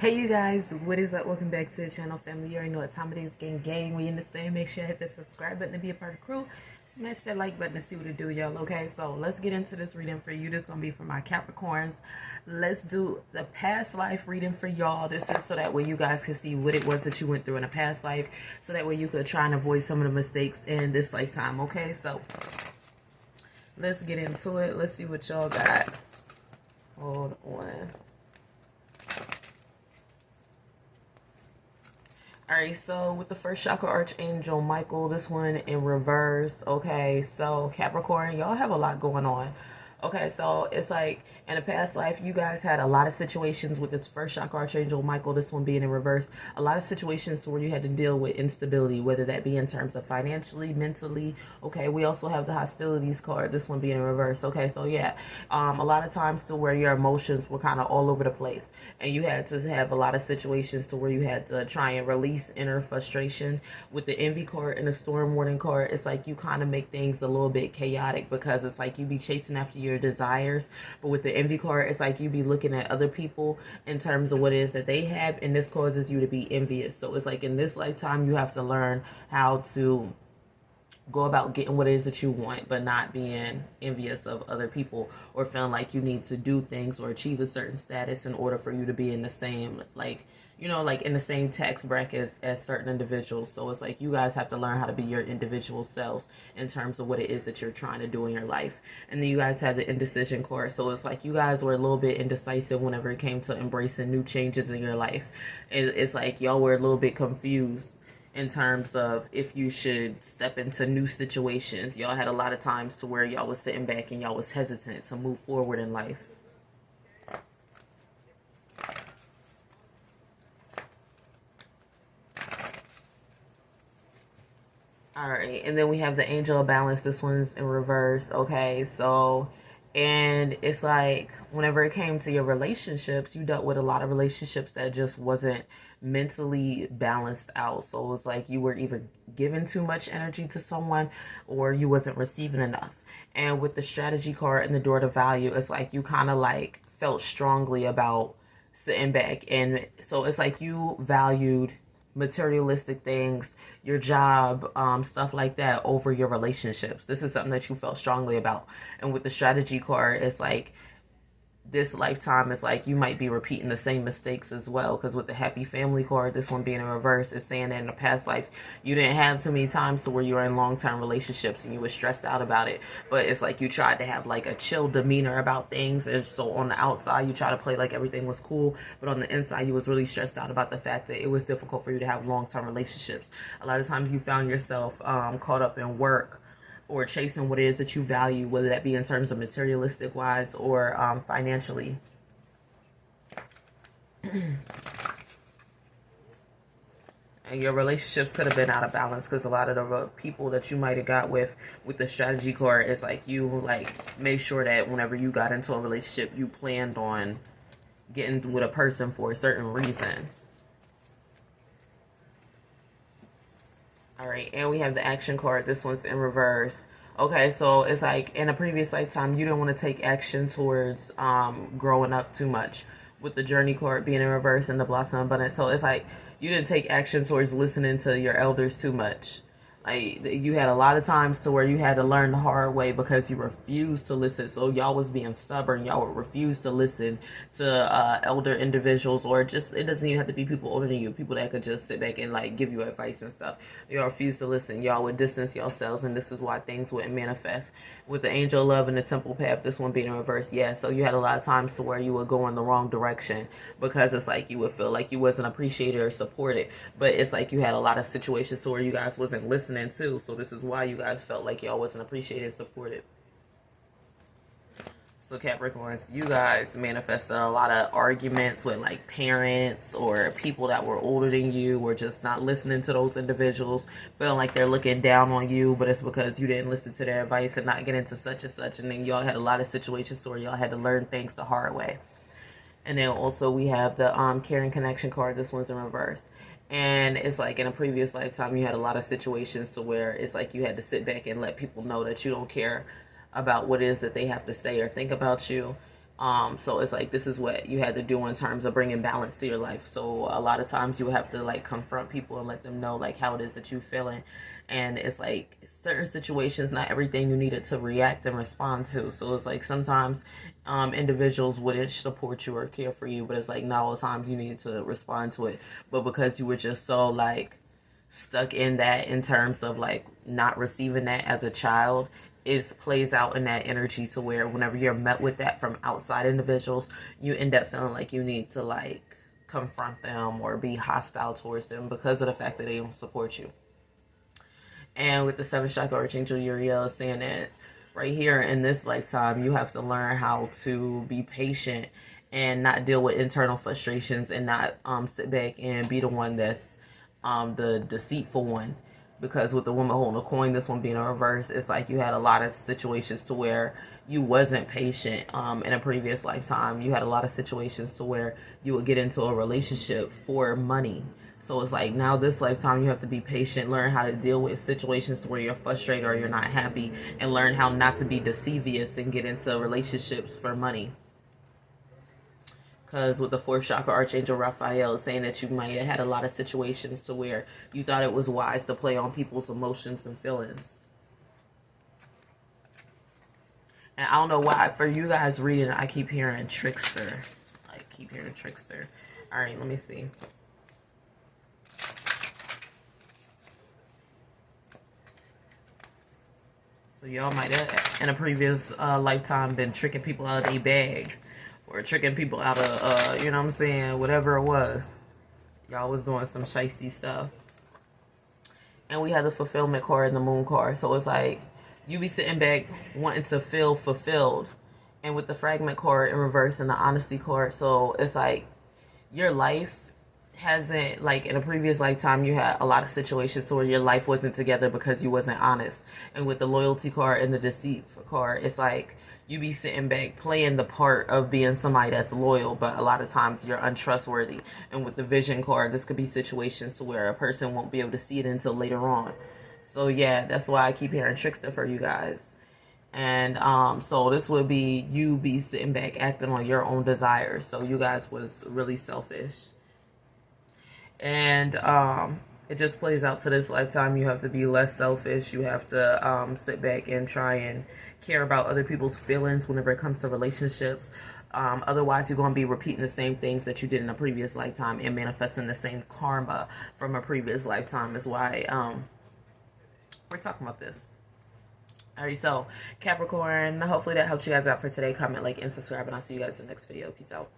Hey you guys, what is up? Welcome back to the channel, family. You already know what time it is. Gang. We in this thing. Make sure you hit that subscribe button to be a part of the crew. Smash that like button to see what it do, y'all. Okay, so let's get into this reading for you. This is gonna be for my Capricorns. Let's do the past life reading for y'all. This is so that way you guys can see what it was that you went through in a past life, so that way you could try and avoid some of the mistakes in this lifetime. Okay, so let's get into it. Let's see what y'all got. Hold on. Alright, so with the first chakra archangel Michael, this one in reverse. Okay, so Capricorn, y'all have a lot going on. Okay, so it's like in a past life, you guys had a lot of situations with this first chakra archangel Michael, this one being in reverse. A lot of situations to where you had to deal with instability, whether that be in terms of financially, mentally. Okay, we also have the hostilities card, this one being in reverse. Okay, so yeah, a lot of times to where your emotions were kind of all over the place, and you had to have a lot of situations to where you had to try and release inner frustration. With the envy card and the storm warning card, it's like you kind of make things a little bit chaotic, because it's like you be chasing after your desires. But with the envy card, it's like you be looking at other people in terms of what it is that they have, and this causes you to be envious. So it's like in this lifetime, you have to learn how to go about getting what it is that you want, but not being envious of other people, or feeling like you need to do things or achieve a certain status in order for you to be in the same, like, you know, like in the same tax bracket as certain individuals. So it's like you guys have to learn how to be your individual selves in terms of what it is that you're trying to do in your life. And then you guys had the indecision card. So it's like you guys were a little bit indecisive whenever it came to embracing new changes in your life. It's like y'all were a little bit confused in terms of if you should step into new situations. Y'all had a lot of times to where y'all was sitting back and y'all was hesitant to move forward in life. All right, and then we have the angel of balance. This one's in reverse. Okay, so, and it's like whenever it came to your relationships, you dealt with a lot of relationships that just wasn't mentally balanced out. So it's like you were either giving too much energy to someone, or you wasn't receiving enough. And with the strategy card and the door to value, it's like you kind of like felt strongly about sitting back. And so it's like you valued materialistic things, your job, stuff like that, over your relationships. This is something that you felt strongly about. And with the strategy card, it's like this lifetime, it's like you might be repeating the same mistakes as well. Because with the happy family card, this one being in reverse, is saying that in the past life you didn't have too many times to where you were in long-term relationships and you were stressed out about it. But it's like you tried to have like a chill demeanor about things, and so on the outside you try to play like everything was cool, but on the inside you was really stressed out about the fact that it was difficult for you to have long-term relationships. A lot of times you found yourself caught up in work, or chasing what it is that you value, whether that be in terms of materialistic wise or financially. And your relationships could have been out of balance, because a lot of the people that you might have got with the strategy card is like you like made sure that whenever you got into a relationship, you planned on getting with a person for a certain reason. All right, and we have the action card. This one's in reverse. Okay, so it's like in a previous lifetime, you didn't want to take action towards growing up too much. With the journey card being in reverse and the blossom abundance, so it's like you didn't take action towards listening to your elders too much. Like you had a lot of times to where you had to learn the hard way because you refused to listen. So y'all was being stubborn. Y'all would refuse to listen to elder individuals, or just, it doesn't even have to be people older than you, people that could just sit back and like give you advice and stuff. Y'all refused to listen. Y'all would distance yourselves, and this is why things wouldn't manifest. With the angel of love and the temple path, this one being in reverse, yeah. So you had a lot of times to where you would go in the wrong direction, because it's like you would feel like you wasn't appreciated or supported. But it's like you had a lot of situations to where you guys wasn't listening too. So this is why you guys felt like y'all wasn't appreciated and supported. So Capricorns, you guys manifested a lot of arguments with like parents or people that were older than you, or just not listening to those individuals, feeling like they're looking down on you, but it's because you didn't listen to their advice and not get into such and such. And then y'all had a lot of situations where y'all had to learn things the hard way. And then also we have the caring connection card. This one's in reverse. And it's like in a previous lifetime, you had a lot of situations to where it's like you had to sit back and let people know that you don't care about what it is that they have to say or think about you. So it's like this is what you had to do in terms of bringing balance to your life. So a lot of times you have to like confront people and let them know like how it is that you feeling. And it's like certain situations, not everything you needed to react and respond to. So it's like sometimes individuals wouldn't support you or care for you, but it's like not all the times you needed to respond to it. But because you were just so like stuck in that in terms of like not receiving that as a child, is plays out in that energy to where whenever you're met with that from outside individuals, you end up feeling like you need to like confront them or be hostile towards them because of the fact that they don't support you. And with the seventh chakra archangel Uriel saying that right here in this lifetime, you have to learn how to be patient and not deal with internal frustrations and not sit back and be the one that's the deceitful one. Because with the woman holding a coin, this one being a reverse, it's like you had a lot of situations to where you wasn't patient in a previous lifetime. You had a lot of situations to where you would get into a relationship for money. So it's like now this lifetime you have to be patient, learn how to deal with situations to where you're frustrated or you're not happy, and learn how not to be deceivious and get into relationships for money. Because with the fourth chakra archangel Raphael is saying that you might have had a lot of situations to where you thought it was wise to play on people's emotions and feelings. And I don't know why, for you guys reading, I keep hearing trickster. I keep hearing trickster. All right, let me see. So y'all might have, in a previous lifetime, been tricking people out of their bag. Or tricking people out of, you know what I'm saying, whatever it was. Y'all was doing some shiesty stuff. And we had the fulfillment card and the moon card. So it's like, you be sitting back wanting to feel fulfilled. And with the fragment card in reverse and the honesty card, so it's like, your life hasn't, like in a previous lifetime you had a lot of situations where your life wasn't together because you wasn't honest. And with the loyalty card and the deceit card, it's like you be sitting back playing the part of being somebody that's loyal, but a lot of times you're untrustworthy. And with the vision card, this could be situations where a person won't be able to see it until later on. So yeah, that's why I keep hearing trickster for you guys. And so this would be you be sitting back acting on your own desires. So you guys was really selfish. And it just plays out to this lifetime. You have to be less selfish. You have to sit back and try and care about other people's feelings whenever it comes to relationships. Otherwise, you're going to be repeating the same things that you did in a previous lifetime and manifesting the same karma from a previous lifetime is why we're talking about this. Alright, so Capricorn, hopefully that helps you guys out for today. Comment, like, and subscribe, and I'll see you guys in the next video. Peace out.